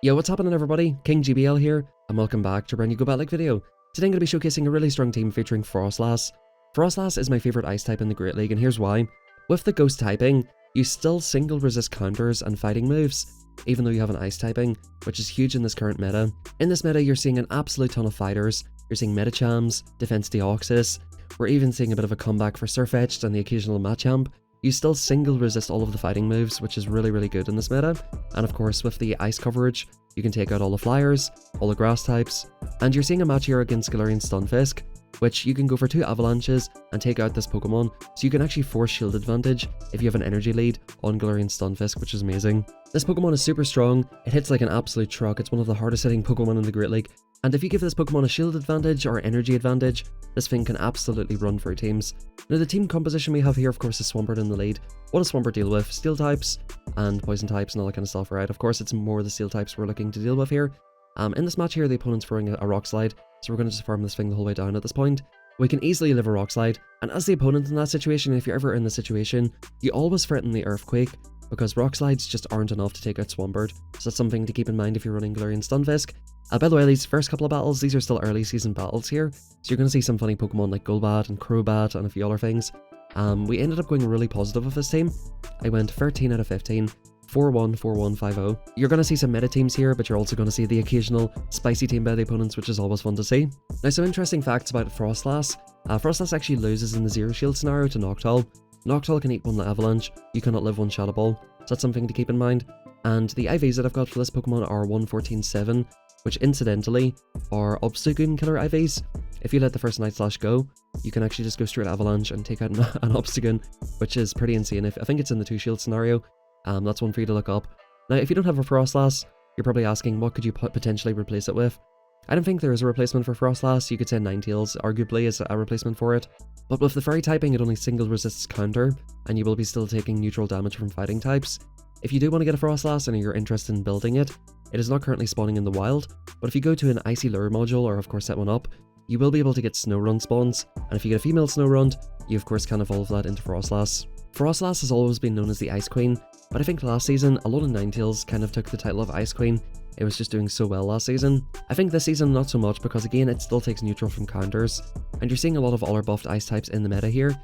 Yo, what's happening everybody? King GBL here, and welcome back to a brand new Go Bat Like video. Today I'm going to be showcasing a really strong team featuring Froslass. Froslass is my favourite ice type in the Great League, and here's why. With the ghost typing, you still single resist counters and fighting moves, even though you have an ice typing, which is huge in this current meta. In this meta, you're seeing an absolute ton of fighters. You're seeing MEDICHAMs, defense DEOXYS. We're even seeing a bit of a comeback for Surfetched and the occasional Machamp. You still single resist all of the fighting moves, which is really good in this meta. And of course, with the ice coverage, you can take out all the flyers, all the grass types, and you're seeing a match here against Galarian Stunfisk, which you can go for 2 avalanches and take out this Pokemon, so you can actually force shield advantage if you have an energy lead on Galarian Stunfisk, which is amazing. This Pokemon is super strong, it hits like an absolute truck, it's one of the hardest hitting Pokemon in the Great League, and if you give this Pokemon a shield advantage or energy advantage, this thing can absolutely run through teams. Now the team composition we have here of course is SWAMPERT in the lead. What does SWAMPERT deal with? Steel types and poison types and all that kind of stuff, right? Of course it's more the steel types we're looking to deal with here. In this match here the opponent's throwing a rock slide, so we're going to just farm this thing the whole way down at this point. We can easily live a rock slide, and as the opponent in that situation, if you're ever in the situation, you always threaten the earthquake, because rock slides just aren't enough to take out SWAMPERT, so that's something to keep in mind if you're running Galarian Stunfisk. By the way, these first couple of battles, these are still early season battles here, so you're going to see some funny Pokemon like Golbat and Crobat and a few other things. We ended up going really positive with this team. I went 13 out of 15. 4-1, 4-1, 5-0. You're going to see some meta teams here, but you're also going to see the occasional spicy team by the opponents, which is always fun to see. Now, some interesting facts about Froslass. Froslass actually loses in the Zero Shield scenario to NOCTOWL. NOCTOWL can eat one Avalanche, you cannot live one Shadow Ball, so that's something to keep in mind. And the IVs that I've got for this Pokemon are 114-7, which incidentally are Obstagoon killer IVs. If you let the first Night Slash go, you can actually just go straight Avalanche and take out an Obstagoon, which is pretty insane. I think it's in the 2-shield scenario. That's one for you to look up. Now, if you don't have a Froslass, you're probably asking, what could you potentially replace it with? I don't think there is a replacement for Froslass. You could say Ninetales, arguably, is a replacement for it. But with the fairy typing, it only single resists counter, and you will be still taking neutral damage from fighting types. If you do want to get a Froslass and you're interested in building it, it is not currently spawning in the wild, but if you go to an Icy Lure module, or of course set one up, you will be able to get Snorunt spawns, and if you get a female Snorunt, you of course can evolve that into Froslass. Froslass has always been known as the Ice Queen, but I think last season, a lot of Ninetales kind of took the title of Ice Queen. It was just doing so well last season. I think this season not so much, because again it still takes neutral from counters, and you're seeing a lot of other buffed ice types in the meta here,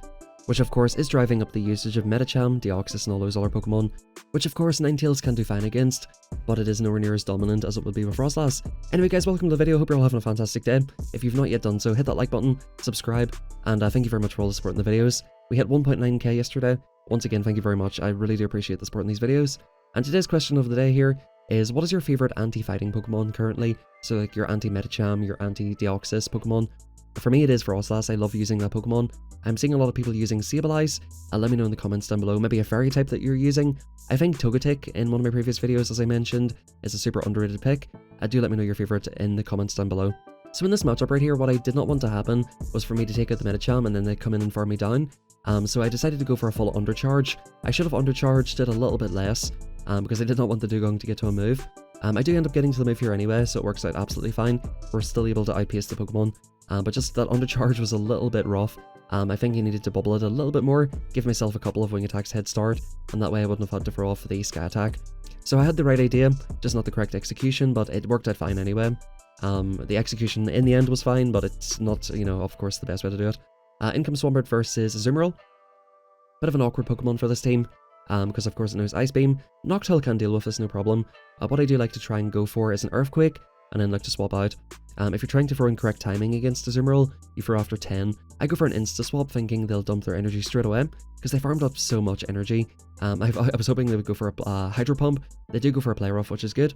which of course is driving up the usage of MEDICHAM, DEOXYS and all those other Pokemon, which of course Ninetales can do fine against, but it is nowhere near as dominant as it would be with Froslass. Anyway guys, welcome to the video, hope you're all having a fantastic day. If you've not yet done so, hit that like button, subscribe, and thank you very much for all the support in the videos. We hit 1.9k yesterday. Once again, thank you very much, I really do appreciate the support in these videos. And today's question of the day here is, what is your favourite anti-fighting Pokemon currently? So like your anti-MEDICHAM, your anti-DEOXYS Pokemon. For me it is Froslass, I love using that Pokemon. I'm seeing a lot of people using Sableye. Let me know in the comments down below, maybe a fairy type that you're using. I think Togetic in one of my previous videos, as I mentioned, is a super underrated pick. Do let me know your favourite in the comments down below. So in this matchup right here, what I did not want to happen was for me to take out the MEDICHAM and then they come in and farm me down. So I decided to go for a full undercharge. I should have undercharged it a little bit less, because I did not want the Dugong to get to a move. I do end up getting to the move here anyway, so it works out absolutely fine. We're still able to outpace the Pokemon, but just that undercharge was a little bit rough. I think I needed to bubble it a little bit more, give myself a couple of wing attacks head start, and that way I wouldn't have had to throw off the Sky Attack. So I had the right idea, just not the correct execution, but it worked out fine anyway. The execution in the end was fine, but it's not, you know, of course the best way to do it. In comes SWAMPERT versus Azumarill. Bit of an awkward Pokemon for this team, because of course it knows Ice Beam. NOCTOWL can deal with this, no problem. What I do like to try and go for is an Earthquake, and then like to swap out. If you're trying to throw in correct timing against Azumarill, you throw after 10. I go for an insta-swap thinking they'll dump their energy straight away, because they farmed up so much energy. I was hoping they would go for a Hydro Pump. They do go for a Play Rough, which is good.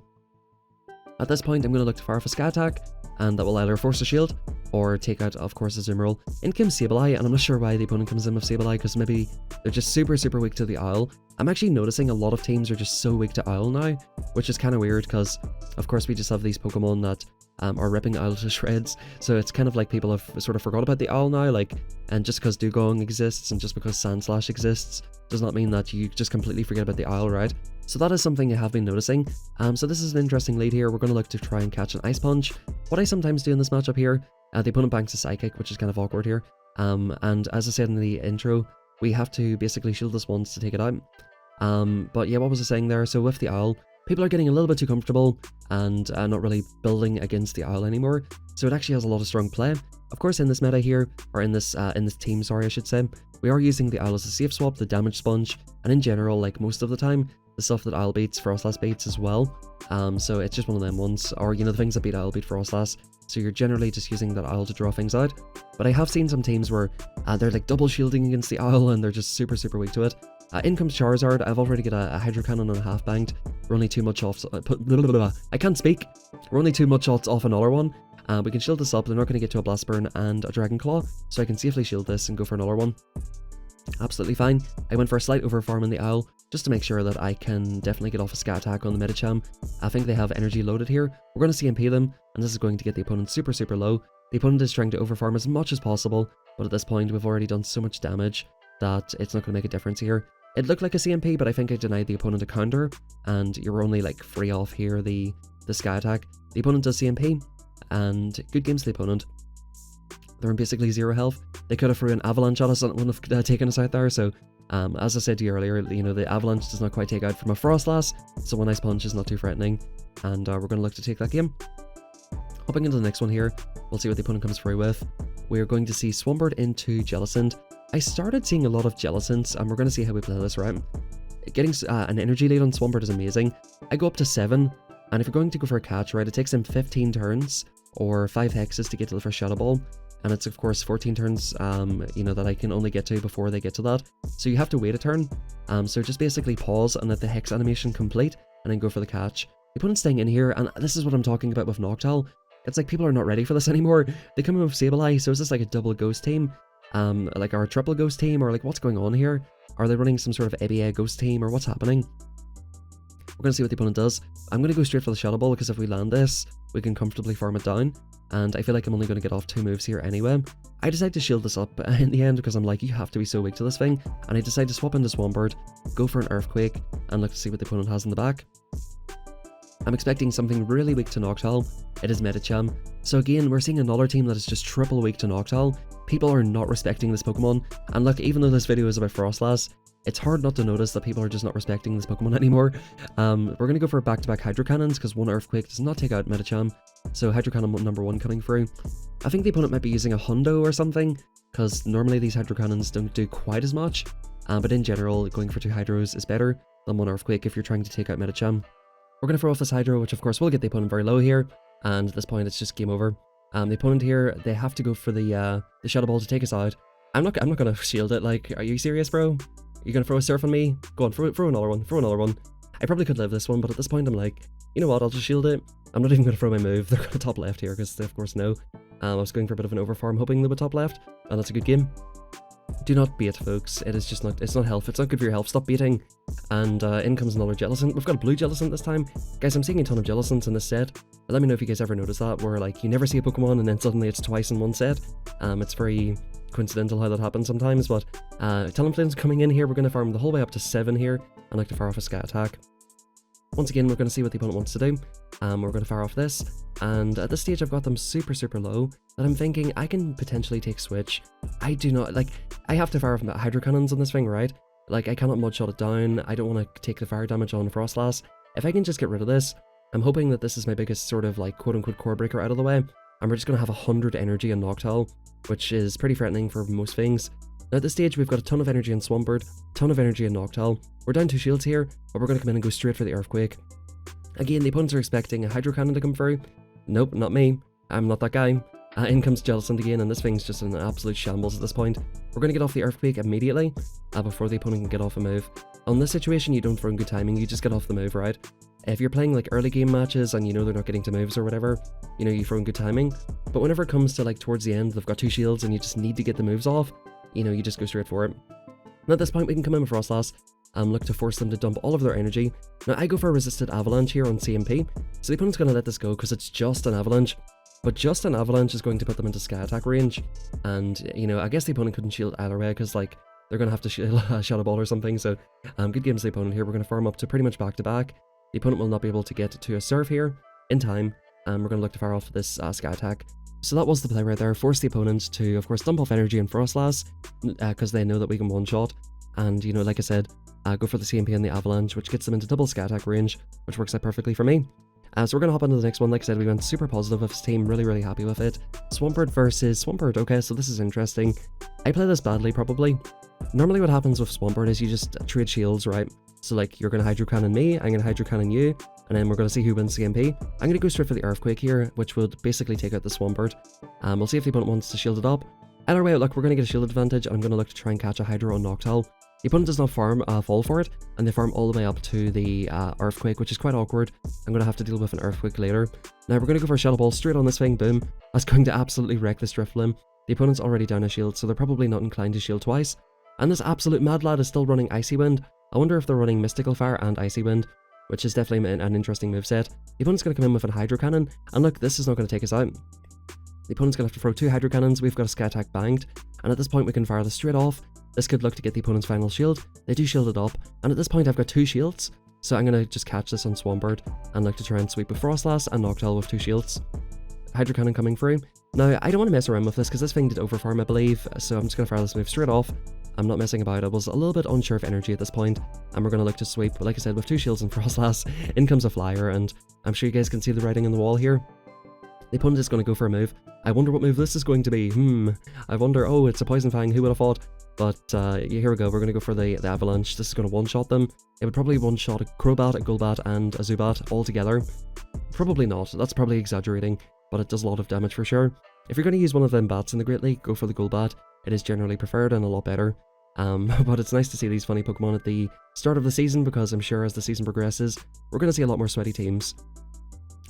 At this point I'm going to look to fire off a Sky Attack, and that will either force a shield, or take out, of course, Azumarill. In comes Sableye, and I'm not sure why the opponent comes in with Sableye, because maybe they're just super weak to the Owl. I'm actually noticing a lot of teams are just so weak to Owl now, which is kind of weird, because of course we just have these Pokemon that are ripping Owl to shreds, so it's kind of like people have sort of forgot about the Owl now, like, and just because Dugong exists, and just because Sandslash exists, does not mean that you just completely forget about the Owl, right? So that is something I have been noticing. So this is an interesting lead here. We're going to look to try and catch an Ice Punch. What I sometimes do in this matchup here, the opponent banks a Psychic, which is kind of awkward here. And as I said in the intro, we have to basically shield this once to take it out. But yeah, what was I saying there? So with the Owl, people are getting a little bit too comfortable and not really building against the Owl anymore, so it actually has a lot of strong play. Of course, in this meta here, or in this team, sorry, I should say, we are using the Owl as a safe swap, the damage sponge, and in general, like most of the time, the stuff that Owl beats, Froslass beats as well. So it's just one of them ones, or the things that beat Owl beat Froslass. So you're generally just using that Owl to draw things out. But I have seen some teams where they're like double shielding against the Owl and they're just super weak to it. In comes Charizard. I've already got a Hydro Cannon and a half banked. We're only 2 mud shots. I can't speak. We're only 2 mud shots off another one. We can shield this up. They're not going to get to a Blast Burn and a Dragon Claw, so I can safely shield this and go for another one. Absolutely fine. I went for a slight overfarm in the Owl, just to make sure that I can definitely get off a Scat Attack on the Medicham. I think they have energy loaded here. We're going to CMP them, and this is going to get the opponent super low. The opponent is trying to overfarm as much as possible, but at this point we've already done so much damage that it's not going to make a difference here. It looked like a CMP, but I think I denied the opponent a counter, and you're only like free off here the Sky Attack. The opponent does CMP, and good games to the opponent. They're in basically 0 health. They could have threw an Avalanche at us and it wouldn't have taken us out there, so as I said to you earlier, the Avalanche does not quite take out from a Froslass, so one Ice Punch is not too threatening, and we're going to look to take that game. Hopping into the next one here, we'll see what the opponent comes through with. We're going to see Swampert into Jellicent. I started seeing a lot of Jellicents, and we're going to see how we play this, right? Getting an energy lead on Swampert is amazing. I go up to 7, and if you're going to go for a catch, right, it takes him 15 turns, or 5 hexes to get to the first Shadow Ball. And it's of course 14 turns, that I can only get to before they get to that. So you have to wait a turn. So just basically pause and let the hex animation complete, and then go for the catch. The opponent's staying in here, and this is what I'm talking about with NOCTOWL. It's like people are not ready for this anymore. They come in with Sableye, so is this like a double ghost team? Like our triple ghost team, or like what's going on here? Are they running some sort of EBA ghost team, or what's happening? We're going to see what the opponent does. I'm going to go straight for the Shadow Ball, because if we land this, we can comfortably farm it down. And I feel like I'm only going to get off 2 moves here anyway. I decide to shield this up in the end because I'm like, you have to be so weak to this thing. And I decide to swap into Swampert, go for an Earthquake, and look to see what the opponent has in the back. I'm expecting something really weak to NOCTOWL. It is Medicham. So again, we're seeing another team that is just triple weak to NOCTOWL. People are not respecting this Pokemon. And look, even though this video is about Froslass, it's hard not to notice that people are just not respecting this Pokemon anymore. We're going to go for back-to-back Hydro Cannons because one Earthquake does not take out Medicham. So Hydro Cannon number 1 coming through. I think the opponent might be using a Hundo or something, because normally these Hydro Cannons don't do quite as much. But in general, going for 2 Hydros is better than 1 Earthquake if you're trying to take out Medicham. We're going to throw off this Hydro, which of course will get the opponent very low here. And at this point, it's just game over. The opponent here, they have to go for the Shadow Ball to take us out. I'm not going to shield it. Like, are you serious, bro? You're going to throw a Surf on me? Go on, throw another one. Throw another one. I probably could live this one, but at this point, I'm like, you know what? I'll just shield it. I'm not even going to throw my move. They're going to top left here because they, of course, know. I was going for a bit of an overfarm, hoping they would top left, and that's a good game. Do not bait, folks. It is just not. It's not health. It's not good for your health. Stop baiting. And in comes another Jellicent. We've got a blue Jellicent this time, guys. I'm seeing a ton of Jellicents in this set. Let me know if you guys ever notice that, where like you never see a Pokemon and then suddenly it's twice in one set. It's very coincidental how that happens sometimes. But Talonflame's coming in here. We're going to farm the whole way up to 7 here, and like to fire off a Sky Attack. Once again, we're going to see what the opponent wants to do. We're going to fire off this, and at this stage I've got them super low that I'm thinking I can potentially take Switch. I do not, like, I have to fire off Hydro Cannons on this thing, right? Like, I cannot mud shot it down. I don't want to take the fire damage on Froslass. If I can just get rid of this, I'm hoping that this is my biggest sort of like quote-unquote core breaker out of the way, and we're just going to have 100 energy on NOCTOWL, which is pretty threatening for most things. Now at this stage we've got a ton of energy on Swampert, ton of energy on NOCTOWL. We're down 2 shields here, but we're going to come in and go straight for the Earthquake. Again, the opponents are expecting a Hydro Cannon to come through. Nope, not me. I'm not that guy. In comes Jellicent again, and this thing's just in an absolute shambles at this point. We're going to get off the Earthquake immediately, before the opponent can get off a move. On this situation, you don't throw in good timing, you just get off the move, right? If you're playing like early game matches and you know they're not getting to moves or whatever, you know, you throw in good timing. But whenever it comes to like towards the end, they've got 2 shields and you just need to get the moves off, you know, you just go straight for it. And at this point, we can come in with Froslass and look to force them to dump all of their energy. Now, I go for a resisted Avalanche here on CMP, so the opponent's going to let this go because it's just an Avalanche. But just an Avalanche is going to put them into Sky Attack range, and, you know, I guess the opponent couldn't shield either way because, like, they're going to have to shield a Shadow Ball or something, so good games to the opponent here. We're going to farm up to pretty much back-to-back. The opponent will not be able to get to a Surf here in time, and we're going to look to fire off this Sky Attack. So that was the play right there. Force the opponent to, of course, dump off energy in Froslass, because they know that we can one-shot. And, you know, like I said, go for the CMP and the Avalanche, which gets them into double sky attack range, which works out perfectly for me. So we're going to hop into the next one. Like I said, we went super positive with his team, really happy with it. SWAMPERT versus SWAMPERT. Okay, so this is interesting. I play this badly, probably. Normally what happens with SWAMPERT is you just trade shields, right? So like, you're going to Hydro Cannon me, I'm going to Hydro Cannon you, and then we're going to see who wins CMP. I'm going to go straight for the Earthquake here, which would basically take out the SWAMPERT. We'll see if the opponent wants to shield it up. Either way, look, we're going to get a shield advantage, and I'm going to look to try and catch a Hydro on NOCTOWL. The opponent does not fall for it, and they farm all the way up to the Earthquake, which is quite awkward. I'm going to have to deal with an Earthquake later. Now we're going to go for a Shadow Ball straight on this thing, boom. That's going to absolutely wreck this Drifloon. The opponent's already down a shield, so they're probably not inclined to shield twice. And this absolute mad lad is still running Icy Wind. I wonder if they're running Mystical Fire and Icy Wind, which is definitely an interesting moveset. The opponent's going to come in with a Hydro Cannon, and look, this is not going to take us out. The opponent's going to have to throw 2 Hydro Cannons, we've got a Sky Attack banked, and at this point we can fire this straight off. This could look to get the opponent's final shield. They do shield it up, and at this point I've got 2 shields, so I'm going to just catch this on SWAMPERT and look to try and sweep with Froslass and NOCTOWL with 2 shields. Hydro Cannon coming through. Now, I don't want to mess around with this because this thing did overfarm, I believe, so I'm just going to fire this move straight off. I'm not messing about. I was a little bit unsure of energy at this point, and we're going to look to sweep, but like I said, with 2 shields and Froslass, in comes a flyer, and I'm sure you guys can see the writing on the wall here. The opponent is going to go for a move. I wonder what move this is going to be. I wonder, oh, it's a Poison Fang, who would have thought? But here we go, we're going to go for the Avalanche. This is going to one-shot them. It would probably one-shot a Crobat, a Golbat, and a Zubat all together. Probably not, that's probably exaggerating, but it does a lot of damage for sure. If you're going to use one of them bats in the Great League, go for the Golbat. It is generally preferred and a lot better. But it's nice to see these funny Pokemon at the start of the season, because I'm sure as the season progresses, we're going to see a lot more sweaty teams.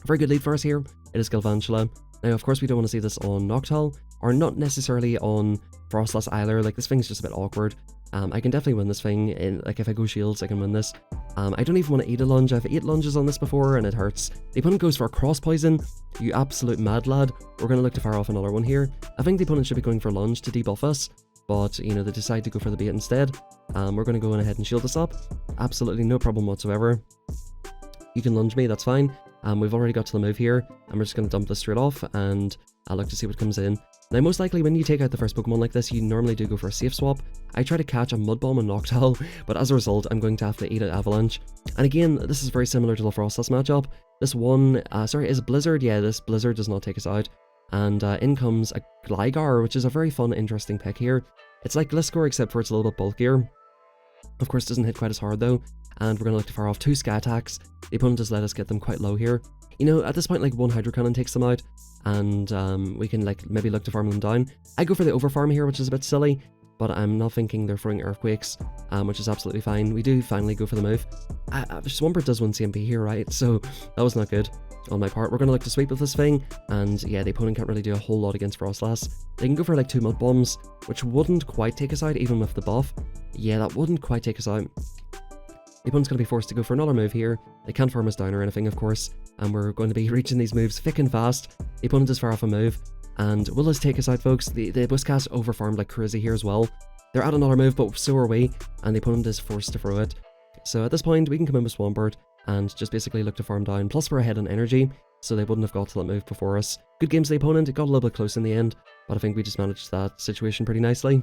Very good lead for us here. It is Galvantula. Now, of course, we don't want to see this on NOCTOWL, or not necessarily on Froslass either. Like, this thing's just a bit awkward. I can definitely win this thing. Like, if I go shields, I can win this. I don't even want to eat a lunge. I've ate lunges on this before, and it hurts. The opponent goes for a Cross Poison. You absolute mad lad. We're going to look to fire off another one here. I think the opponent should be going for lunge to debuff us, but, you know, they decide to go for the bait instead. We're going to go ahead and shield this up. Absolutely no problem whatsoever. You can lunge me, that's fine. We've already got to the move here, and we're just going to dump this straight off, and I'll look to see what comes in. Now, most likely when you take out the first Pokemon like this, you normally do go for a safe swap. I try to catch a Mud Bomb and NOCTOWL, but as a result, I'm going to have to eat an Avalanche. And again, this is very similar to the Froslass matchup. This one, is it Blizzard? Yeah, this Blizzard does not take us out. And in comes a Gligar, which is a very fun, interesting pick here. It's like Gliscor, except for it's a little bit bulkier. Of course, doesn't hit quite as hard though. And we're going to look to fire off 2 Sky Attacks. The opponent does let us get them quite low here. You know, at this point, like, 1 Hydro Cannon takes them out, and we can, like, maybe look to farm them down. I go for the overfarm here, which is a bit silly, but I'm not thinking they're throwing Earthquakes, which is absolutely fine. We do finally go for the move. SWAMPERT does win CMP here, right? So that was not good on my part. We're going to look to sweep with this thing, and yeah, the opponent can't really do a whole lot against Froslass. They can go for, like, 2 Mud Bombs, which wouldn't quite take us out, even with the buff. Yeah, that wouldn't quite take us out. The opponent's going to be forced to go for another move here. They can't farm us down or anything, of course, and we're going to be reaching these moves thick and fast. The opponent does fire off a move, and will this take us out, folks? The Whiskcast overfarmed like crazy here as well. They're at another move, but so are we, and the opponent is forced to throw it. So at this point, we can come in with SWAMPERT and just basically look to farm down. Plus, we're ahead on energy, so they wouldn't have got to that move before us. Good game to the opponent. It got a little bit close in the end, but I think we just managed that situation pretty nicely.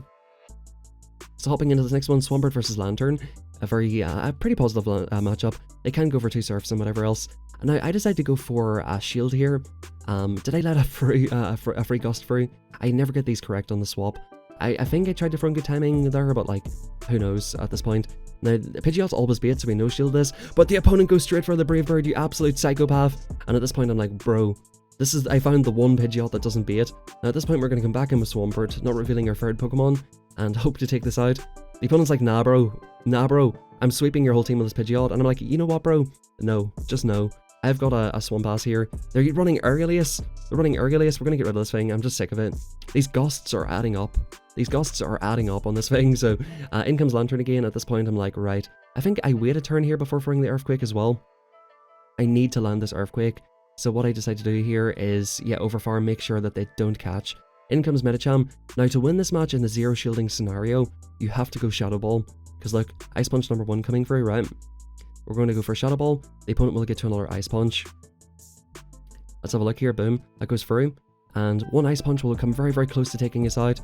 So hopping into the next one, SWAMPERT versus Lantern. A very, pretty positive matchup. They can go for 2 Surfs and whatever else. Now, I decided to go for a Shield here. Did I let a free Gust through? I never get these correct on the swap. I think I tried to throw good timing there, but, like, who knows at this point. Now, Pidgeot's always bait, so we know shield this, but the opponent goes straight for the Brave Bird, you absolute psychopath. And at this point, I'm like, bro, I found the one Pidgeot that doesn't bait. Now, at this point, we're going to come back in with SWAMPERT, not revealing our third Pokemon, and hope to take this out. The opponent's like, nah bro, I'm sweeping your whole team with this Pidgeot, and I'm like, you know what bro, no, just no. I've got a Swampass here. They're running Ergulius, we're going to get rid of this thing, I'm just sick of it. These Gusts are adding up. On this thing, so in comes Lantern again. At this point, I'm like, right, I think I wait a turn here before throwing the Earthquake as well. I need to land this Earthquake, so what I decide to do here is, yeah, overfarm, make sure that they don't catch. In comes MEDICHAM. Now, to win this match in the 0 shielding scenario, you have to go Shadow Ball, because look, Ice Punch number 1 coming through, right? We're going to go for Shadow Ball. The opponent will get to another Ice Punch. Let's have a look here, boom, that goes through. And 1 Ice Punch will come very, very close to taking us out.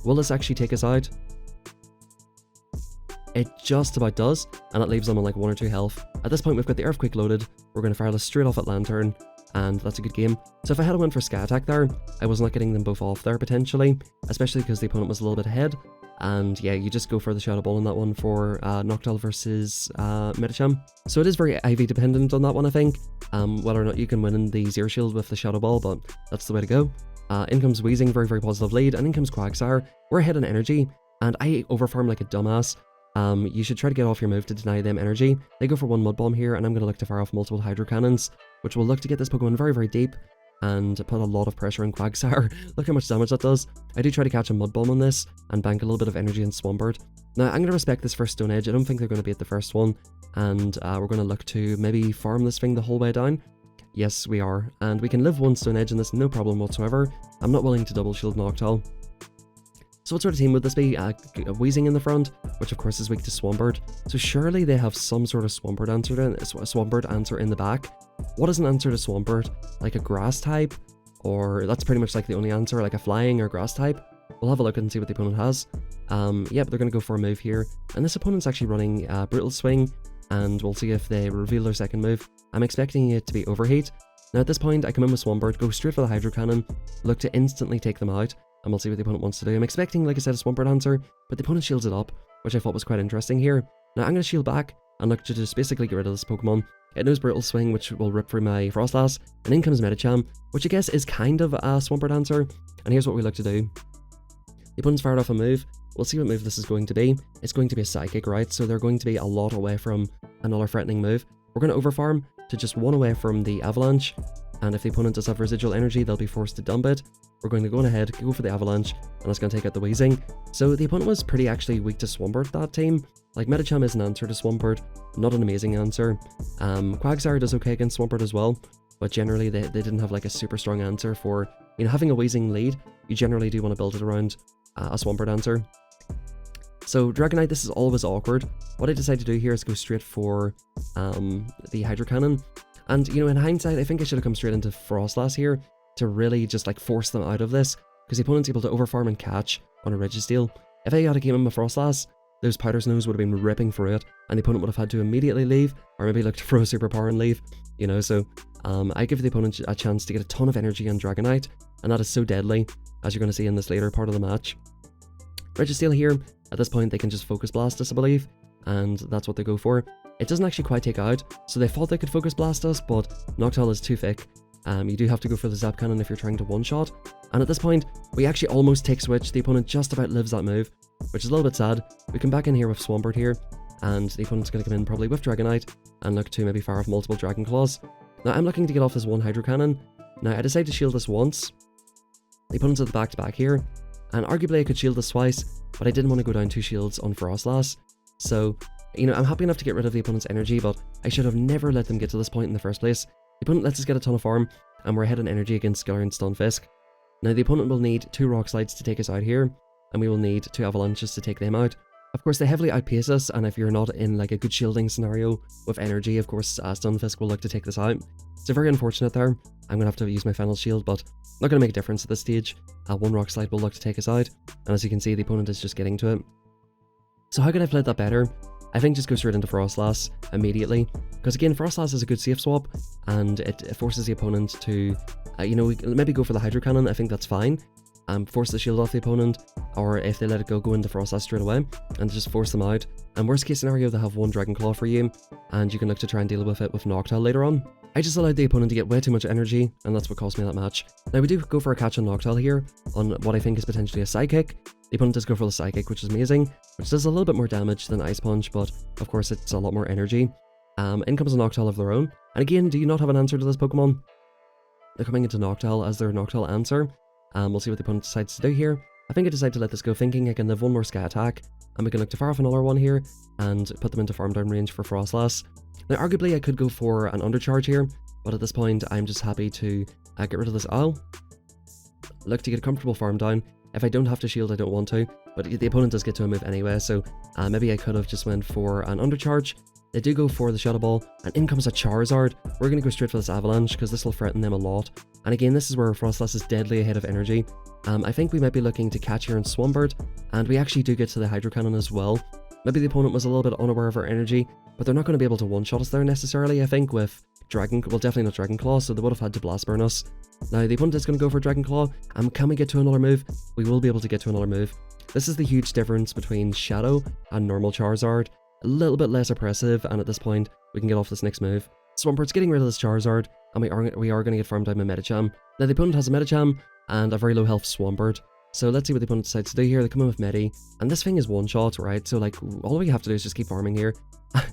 Will this actually take us out? It just about does, and it leaves them on like 1 or 2 health. At this point, we've got the Earthquake loaded. We're going to fire this straight off at Lantern, and that's a good game. So if I had went for Sky Attack there, I was not getting them both off there potentially, especially because the opponent was a little bit ahead. And yeah, you just go for the Shadow Ball in that one for NOCTOWL versus MEDICHAM. So it is very IV dependent on that one, I think, whether or not you can win in the Zero Shield with the Shadow Ball, but that's the way to go. In comes Weezing, very positive lead, and in comes Quagsire. We're ahead in energy, and I overfarm like a dumbass. You should try to get off your move to deny them energy. They go for 1 Mud Bomb here, and I'm going to look to fire off multiple Hydro Cannons, which will look to get this Pokemon very deep, and put a lot of pressure on Quagsire. Look how much damage that does. I do try to catch a Mud Bomb on this, and bank a little bit of energy in Swampert. Now, I'm going to respect this first Stone Edge. I don't think they're going to beat the first one, and we're going to look to maybe farm this thing the whole way down. Yes, we are, and we can live 1 Stone Edge in this, no problem whatsoever. I'm not willing to double shield NOCTOWL. So what sort of team would this be? Weezing in the front, which of course is weak to Swampert. So surely they have some sort of Swampert answer in the back. What is an answer to Swampert? Like a grass type? Or that's pretty much like the only answer, like a flying or grass type? We'll have a look and see what the opponent has. Yeah, but they're going to go for a move here. And this opponent's actually running Brutal Swing, and we'll see if they reveal their second move. I'm expecting it to be Overheat. Now at this point, I come in with Swampert, go straight for the Hydro Cannon, look to instantly take them out, and we'll see what the opponent wants to do. I'm expecting, like I said, a Swampert answer, but the opponent shields it up, which I thought was quite interesting here. Now I'm going to shield back, and look to just basically get rid of this Pokemon. It knows Brutal Swing, which will rip through my Froslass, and in comes MEDICHAM, which I guess is kind of a Swampert answer, and here's what we look to do. The opponent's fired off a move. We'll see what move this is going to be. It's going to be a Psychic, right? So they're going to be a lot away from another threatening move. We're going to overfarm to just 1 away from the Avalanche, and if the opponent does have residual energy, they'll be forced to dump it. We're going to go ahead, go for the Avalanche, and it's going to take out the Weezing. So the opponent was pretty actually weak to Swampert, that team. Like, MEDICHAM is an answer to Swampert, not an amazing answer. Quagsire does okay against Swampert as well, but generally they didn't have like a super strong answer for, you know, having a Weezing lead. You generally do want to build it around a Swampert answer. So Dragonite, this is always awkward. What I decided to do here is go straight for the Hydro Cannon. And, you know, in hindsight, I think I should have come straight into Froslass here to really just, like, force them out of this, because the opponent's able to overfarm and catch on a Registeel. If I had came in with Froslass, those Powder Snows would have been ripping through it, and the opponent would have had to immediately leave, or maybe look to throw a Superpower and leave, you know, so I give the opponent a chance to get a ton of energy on Dragonite, and that is so deadly, as you're going to see in this later part of the match. Registeel here, at this point, they can just Focus Blast us, I believe, and that's what they go for. It doesn't actually quite take out, so they thought they could Focus Blast us, but NOCTOWL is too thick. You do have to go for the Zap Cannon if you're trying to one-shot, and at this point, we actually almost take Switch. The opponent just about lives that move, which is a little bit sad. We come back in here with Swampert here, and the opponent's going to come in probably with Dragonite, and look to maybe fire off multiple Dragon Claws. Now, I'm looking to get off this 1 Hydro Cannon. Now, I decided to shield this once. The opponent's at the back-to-back here, and arguably I could shield this twice, but I didn't want to go down 2 shields on Froslass. So, you know, I'm happy enough to get rid of the opponent's energy, but I should have never let them get to this point in the first place. The opponent lets us get a ton of farm, and we're ahead in energy against Skiller and Stunfisk. Now, the opponent will need 2 Rock Slides to take us out here, and we will need 2 Avalanches to take them out. Of course, they heavily outpace us, and if you're not in like a good shielding scenario with energy, of course, Stunfisk will look to take this out. So very unfortunate there. I'm going to have to use my final shield, but not going to make a difference at this stage. 1 Rock Slide will look to take us out, and as you can see, the opponent is just getting to it. So how could I have played that better? I think just go straight into Froslass immediately, because again, Froslass is a good safe swap, and it forces the opponent to, you know, maybe go for the Hydro Cannon. I think that's fine. Force the shield off the opponent, or if they let it go into Froslass straight away, and just force them out. And worst case scenario, they have 1 Dragon Claw for you, and you can look to try and deal with it with NOCTOWL later on. I just allowed the opponent to get way too much energy, and that's what cost me that match. Now we do go for a catch on NOCTOWL here, on what I think is potentially a Psychic. The opponent does go for the Psychic, which is amazing, which does a little bit more damage than Ice Punch, but of course it's a lot more energy. In comes a NOCTOWL of their own, and again, do you not have an answer to this Pokemon? They're coming into NOCTOWL as their NOCTOWL answer. We'll see what the opponent decides to do here. I think I decided to let this go, thinking I can live 1 more Sky Attack, and we can look to fire off another one here, and put them into farm down range for Froslass. Now arguably I could go for an Undercharge here, but at this point I'm just happy to get rid of this owl. Look to get a comfortable farm down. If I don't have to shield, I don't want to, but the opponent does get to a move anyway, so maybe I could have just went for an Undercharge. They do go for the Shadow Ball, and in comes a Charizard. We're going to go straight for this Avalanche, because this will threaten them a lot. And again, this is where Froslass is deadly ahead of energy. I think we might be looking to catch here in Swampert, and we actually do get to the Hydro Cannon as well. Maybe the opponent was a little bit unaware of our energy, but they're not going to be able to one-shot us there necessarily, I think, with well, definitely not Dragon Claw, so they would have had to Blast Burn us. Now, the opponent is going to go for Dragon Claw, and can we get to another move? We will be able to get to another move. This is the huge difference between Shadow and normal Charizard. A little bit less oppressive, and at this point, we can get off this next move. Swampert's getting rid of this Charizard, and we are going to get farmed down by Medicham. Now, the opponent has a Medicham, and a very low health Swampert. So let's see what the opponent decides to do here. They come in with Medi, and this thing is one-shot, right? So, like, all we have to do is just keep farming here.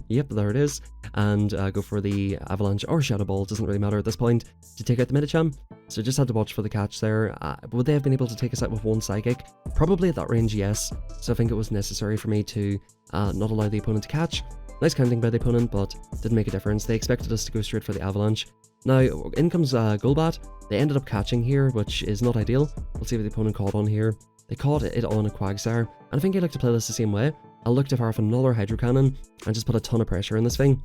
Yep, there it is. And go for the Avalanche or Shadow Ball, doesn't really matter at this point, to take out the Medicham. So just had to watch for the catch there. Would they have been able to take us out with one Psychic? Probably at that range, yes. So I think it was necessary for me to not allow the opponent to catch. Nice counting by the opponent, but didn't make a difference. They expected us to go straight for the Avalanche. Now, in comes Golbat. They ended up catching here, which is not ideal. We'll see what the opponent caught on here. They caught it on a Quagsire, and I think I'd like to play this the same way. I'll look to fire off another Hydro Cannon and just put a ton of pressure in this thing.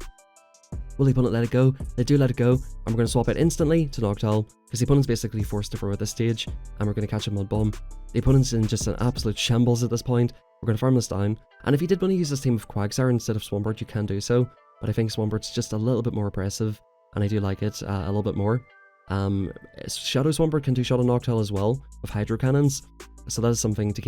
Will the opponent let it go? They do let it go, and we're going to swap it instantly to NOCTOWL, because the opponent's basically forced to throw at this stage, and we're going to catch a Mud Bomb. The opponent's in just an absolute shambles at this point. We're going to farm this down, and if you did want to use this team of Quagsire instead of Swampert, you can do so, but I think Swampert's just a little bit more oppressive, and I do like it a little bit more. Shadow Swampert can two-shot a NOCTOWL as well, with Hydro Cannons, so that is something to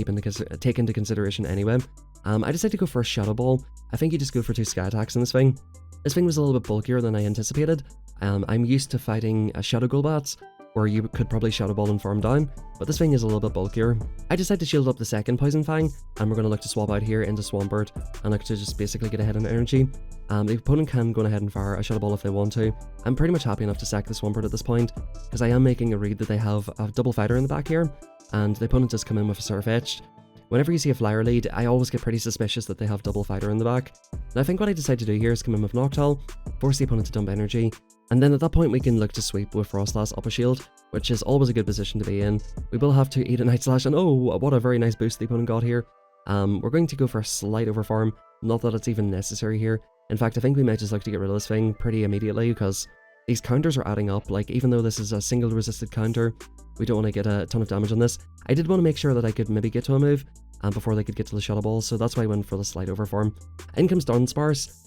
take into consideration anyway. I decided to go for a Shadow Ball. I think you just go for 2 Sky Attacks in this thing. This thing was a little bit bulkier than I anticipated. I'm used to fighting Shadow Golbats, where you could probably Shadow Ball and farm down, but this thing is a little bit bulkier. I decided to shield up the second Poison Fang, and we're going to look to swap out here into Swampert, and look to just basically get ahead on energy. The opponent can go ahead and fire a Shadow Ball if they want to. I'm pretty much happy enough to sack the Swampert at this point, because I am making a read that they have a double fighter in the back here, and the opponent does come in with a Surf Edge. Whenever you see a flyer lead, I always get pretty suspicious that they have double fighter in the back. And I think what I decide to do here is come in with NOCTOWL, force the opponent to dump energy, and then at that point we can look to sweep with Froslass up a shield, which is always a good position to be in. We will have to eat a Night Slash, and oh, what a very nice boost the opponent got here. We're going to go for a slight overfarm, not that it's even necessary here. In fact, I think we might just like to get rid of this thing pretty immediately, because these counters are adding up. Like, even though this is a single resisted counter, we don't want to get a ton of damage on this. I did want to make sure that I could maybe get to a move before they could get to the Shadow Ball, so that's why I went for the slight overfarm. In comes Dunsparce.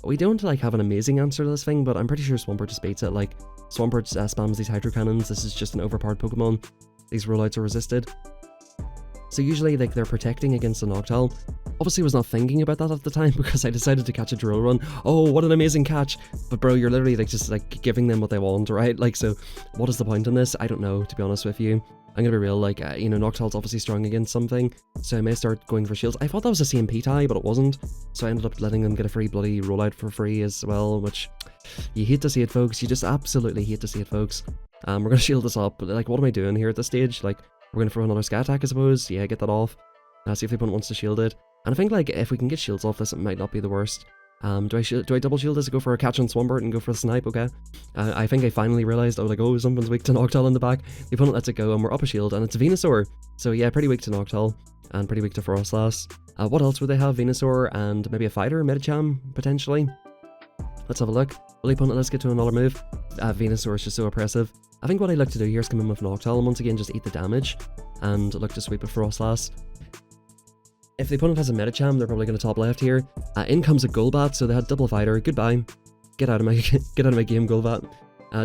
We don't like have an amazing answer to this thing, but I'm pretty sure Swampert just beats it. Like, Swampert spams these Hydro Cannons. This is just an overpowered Pokemon. These rollouts are resisted. So usually, like, they're protecting against the NOCTOWL. Obviously, I was not thinking about that at the time because I decided to catch a Drill Run. Oh, what an amazing catch! But bro, you're literally like just like giving them what they want, right? Like, so what is the point in this? I don't know, to be honest with you. I'm gonna be real, like, you know, NOCTOWL's obviously strong against something, so I may start going for shields. I thought that was a CMP tie, but it wasn't, so I ended up letting them get a free bloody rollout for free as well, which you hate to see it, folks. You just absolutely hate to see it, folks. We're gonna shield this up, but like, what am I doing here at this stage? Like, we're gonna throw another Sky Attack, I suppose. Yeah, get that off. See if the opponent wants to shield it. And I think, like, if we can get shields off this, it might not be the worst. Do I double shield this, go for a catch on Swampert and go for a snipe? Okay. I think I finally realized, I was like, oh, something's weak to NOCTOWL in the back. The opponent lets it go, and we're up a shield, and it's Venusaur. So yeah, pretty weak to NOCTOWL, and pretty weak to Froslass. What else would they have? Venusaur and maybe a fighter, Medicham, potentially. Let's have a look. Will the opponent let's get to another move? Venusaur is just so oppressive. I think what I like to do here is come in with NOCTOWL, and once again just eat the damage, and look to sweep with Froslass. If the opponent has a Medicham, they're probably going to top left here. In comes a Golbat, so they had double fighter. Goodbye. Get out of my game, Golbat.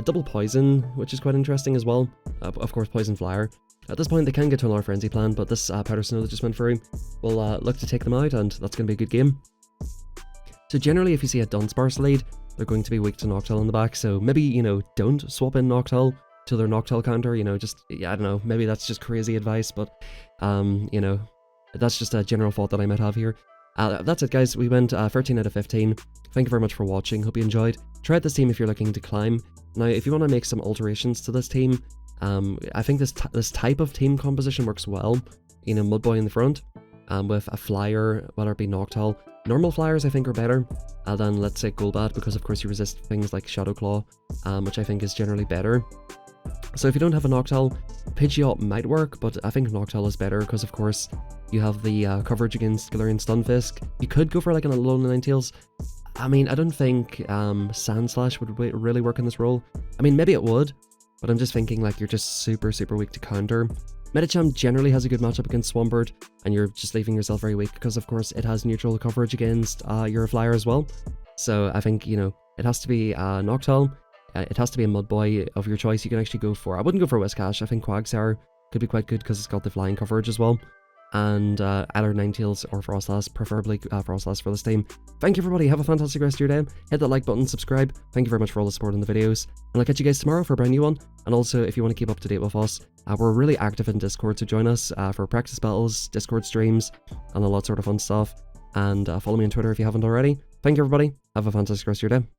Double poison, which is quite interesting as well. Of course, poison flyer. At this point, they can get to another frenzy plan, but this powder snow that just went through will look to take them out, and that's going to be a good game. So generally, if you see a Dunsparce lead, they're going to be weak to NOCTOWL in the back. So maybe, you know, don't swap in NOCTOWL to their NOCTOWL counter. You know, just, yeah, I don't know. Maybe that's just crazy advice, but you know. That's just a general thought that I might have here. That's it, guys. We went 13 out of 15. Thank you very much for watching. Hope you enjoyed. Try out this team if you're looking to climb. Now, if you want to make some alterations to this team, I think this type of team composition works well. You know, Mudboy in the front, with a flyer, whether it be NOCTOWL. Normal flyers, I think, are better than, let's say, Golbat, because, of course, you resist things like Shadow Claw, which I think is generally better. So if you don't have a NOCTOWL, Pidgeot might work, but I think NOCTOWL is better because, of course, you have the coverage against Galarian Stunfisk. You could go for like an Alolan Ninetales. I mean, I don't think Sand Slash would really work in this role. I mean, maybe it would, but I'm just thinking like you're just super, super weak to counter. MEDICHAM generally has a good matchup against SWAMPERT, and you're just leaving yourself very weak because, of course, it has neutral coverage against your flyer as well. So I think, you know, it has to be NOCTOWL. It has to be a mud boy of your choice. You can actually go for... I wouldn't go for Whiscash. I think Quagsire could be quite good because it's got the flying coverage as well. And either Ninetales or Froslass, preferably Froslass for this team. Thank you, everybody. Have a fantastic rest of your day. Hit that like button, subscribe. Thank you very much for all the support in the videos. And I'll catch you guys tomorrow for a brand new one. And also, if you want to keep up to date with us, we're really active in Discord, so join us for practice battles, Discord streams, and a lot sort of fun stuff. And follow me on Twitter if you haven't already. Thank you, everybody. Have a fantastic rest of your day.